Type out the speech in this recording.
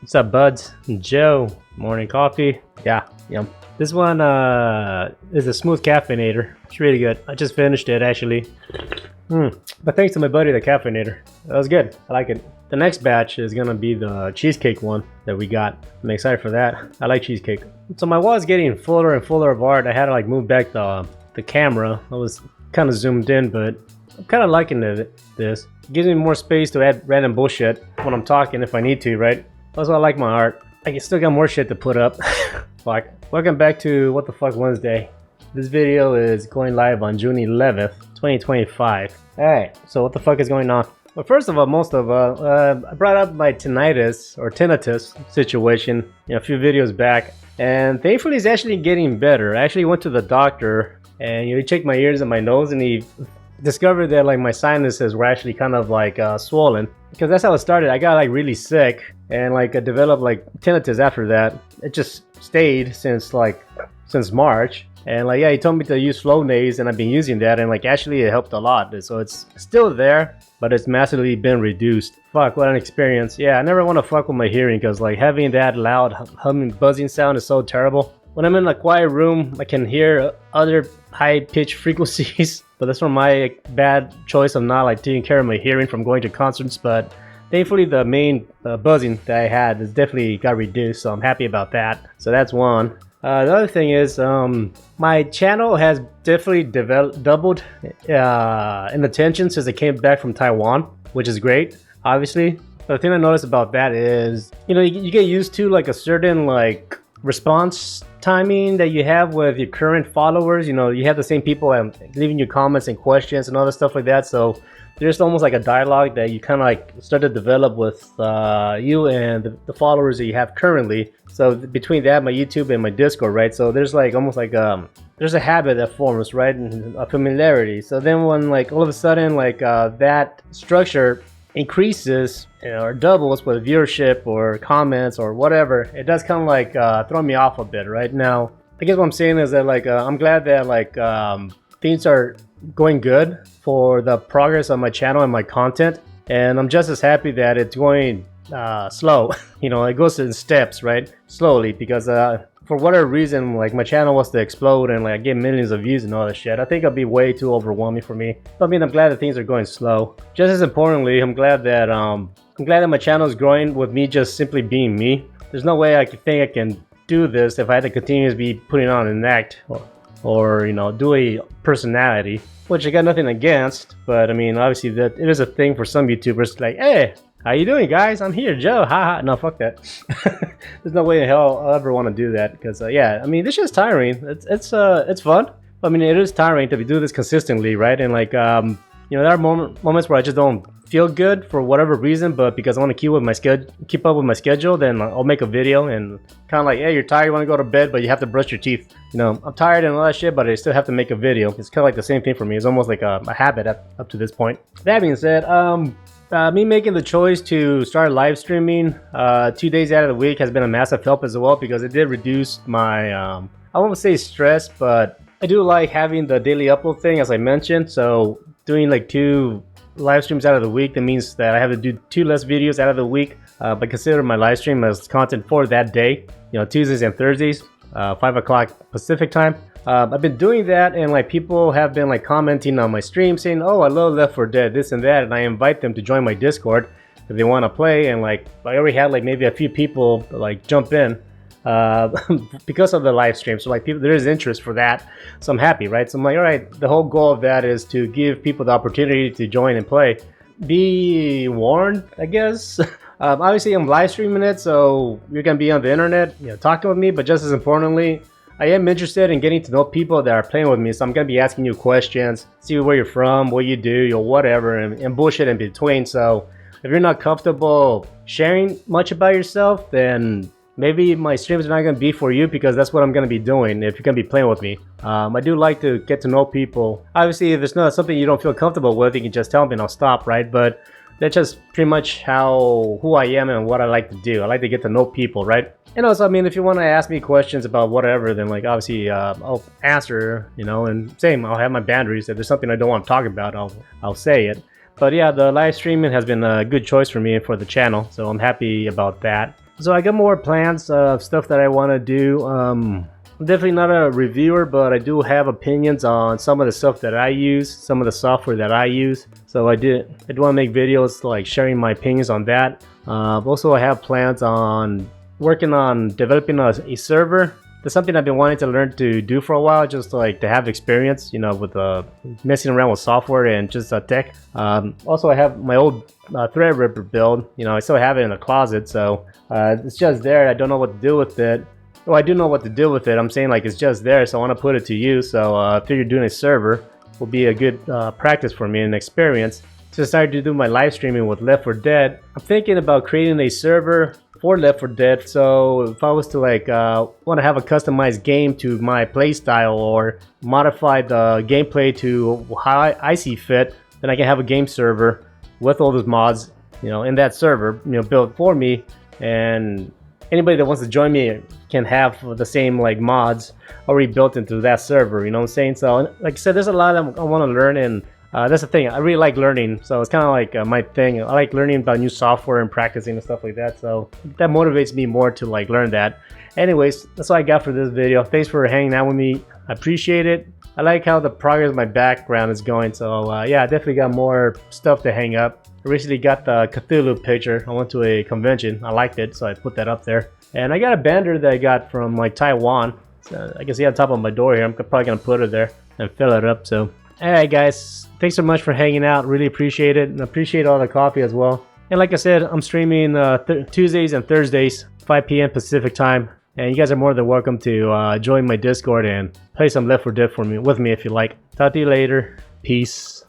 What's up, buds? Joe, morning coffee. Yeah, yum. This one is a smooth caffeinator. It's really good. I just finished it actually. But thanks to my buddy, the caffeinator. That was good. I like it. The next batch is gonna be the cheesecake one that we got. I'm excited for that. I like cheesecake. So my wall is getting fuller and fuller of art. I had to like move back the camera. I was kind of zoomed in, but I'm kind of liking this. It gives me more space to add random bullshit when I'm talking if I need to, right? That's why I like my art. I can still got more shit to put up. Fuck. Welcome back to What the Fuck Wednesday. This video is going live on June 11th, 2025. Alright, so what the fuck is going on? Well, first of all, I brought up my tinnitus situation a few videos back, and thankfully it's actually getting better. I actually went to the doctor and he checked my ears and my nose, and he discovered that like my sinuses were actually kind of like swollen, because that's how it started. I got like really sick and like I developed like tinnitus after that. It just stayed since March. And like, yeah, he told me to use Flonase, and I've been using that, and like actually it helped a lot. So it's still there, but it's massively been reduced. Fuck, what an experience. Yeah, I never want to fuck with my hearing, because like having that loud humming buzzing sound is so terrible. When I'm in a quiet room, I can hear other high-pitched frequencies, but that's from my bad choice of not like taking care of my hearing from going to concerts. But thankfully the main buzzing that I had has definitely got reduced, so I'm happy about that. So that's one. The other thing is, my channel has definitely doubled in attention since I came back from Taiwan, which is great, obviously. But the thing I noticed about that is, you get used to like a certain like response timing that you have with your current followers. You have the same people leaving you comments and questions and all that stuff like that. So there's almost like a dialogue that you kind of like start to develop with you and the followers that you have currently. So between that, my YouTube and my Discord, right? So there's like almost like there's a habit that forms, right? And a familiarity. So then when like all of a sudden like that structure increases or doubles with viewership or comments or whatever, it does kind of like throw me off a bit right now. I guess what I'm saying is that like I'm glad that like things are going good for the progress of my channel and my content, and I'm just as happy that it's going slow. It goes in steps, right? Slowly, because for whatever reason, like my channel was to explode and like get millions of views and all that shit, I think it'll be way too overwhelming for me. But I mean, I'm glad that things are going slow. Just as importantly, I'm glad that my channel is growing with me just simply being me. There's no way I think I can do this if I had to continue to be putting on an act or do a personality, which I got nothing against. But I mean, obviously that it is a thing for some YouTubers, like, hey, how you doing, guys? I'm here, Joe. Haha. No, fuck that. There's no way in hell I'll ever want to do that, because yeah, I mean, this shit's tiring. It's fun. I mean, it is tiring to do this consistently, right? And like there are moments where I just don't feel good for whatever reason, but because I want to keep up with my schedule, then I'll make a video and kind of like, hey, you're tired, you want to go to bed, but you have to brush your teeth. I'm tired and all that shit, but I still have to make a video. It's kind of like the same thing for me. It's almost like a habit up to this point. That being said, me making the choice to start live streaming 2 days out of the week has been a massive help as well, because it did reduce my I won't say stress, but I do like having the daily upload thing, as I mentioned. So doing like 2 live streams out of the week, that means that I have to do 2 less videos out of the week, but consider my live stream as content for that day. Tuesdays and Thursdays, 5 o'clock Pacific time. I've been doing that, and like people have been like commenting on my stream saying, oh, I love Left 4 Dead, this and that, and I invite them to join my Discord if they want to play. And like I already had like maybe a few people like jump in because of the live stream. So like there is interest for that, so I'm happy, right? So I'm like, all right, the whole goal of that is to give people the opportunity to join and play. Be warned, I guess. Obviously I'm live streaming it, so you're gonna be on the internet talking with me, but just as importantly, I am interested in getting to know people that are playing with me. So I'm gonna be asking you questions, see where you're from, what you do, whatever, and bullshit in between. So if you're not comfortable sharing much about yourself, then maybe my streams are not going to be for you, because that's what I'm going to be doing if you're going to be playing with me. I do like to get to know people. Obviously, if it's not something you don't feel comfortable with, you can just tell me and I'll stop, right? But that's just pretty much who I am and what I like to do. I like to get to know people, right? And also, I mean, if you want to ask me questions about whatever, then like obviously I'll answer, and same, I'll have my boundaries. If there's something I don't want to talk about, I'll say it. But yeah, the live streaming has been a good choice for me and for the channel, so I'm happy about that. So I got more plans of stuff that I want to do. I'm definitely not a reviewer, but I do have opinions on some of the stuff that I use, some of the software that I use. So I do want to make videos like sharing my opinions on that. Also, I have plans on working on developing a server. That's something I've been wanting to learn to do for a while, just like to have experience, you know, with messing around with software and just tech. Also, I have my old Threadripper build. You know, I still have it in the closet, so it's just there. I don't know what to do with it. Well, I do know what to do with it. I'm saying like it's just there, so I want to put it to use. So I figured doing a server will be a good practice for me and experience. To start to do my live streaming with Left 4 Dead, I'm thinking about creating a server for Left 4 Dead. So if I was to like want to have a customized game to my playstyle or modify the gameplay to how I see fit, then I can have a game server with all those mods, you know, in that server, you know, built for me, and anybody that wants to join me can have the same like mods already built into that server. You know what I'm saying? So like I said, there's a lot I want to learn, and that's the thing. I really like learning, so it's kind of like my thing. I like learning about new software and practicing and stuff like that. So that motivates me more to like learn that. Anyways, that's all I got for this video. Thanks for hanging out with me. I appreciate it. I like how the progress of my background is going. So yeah, I definitely got more stuff to hang up. I recently got the Cthulhu picture. I went to a convention. I liked it, so I put that up there. And I got a banner that I got from like Taiwan. So I can see on top of my door here. I'm probably gonna put it there and fill it up. So alright guys, thanks so much for hanging out. Really appreciate it, and appreciate all the coffee as well. And like I said, I'm streaming Tuesdays and Thursdays, 5 p.m. Pacific time. And you guys are more than welcome to join my Discord and play some Left 4 Dead with me if you like. Talk to you later. Peace.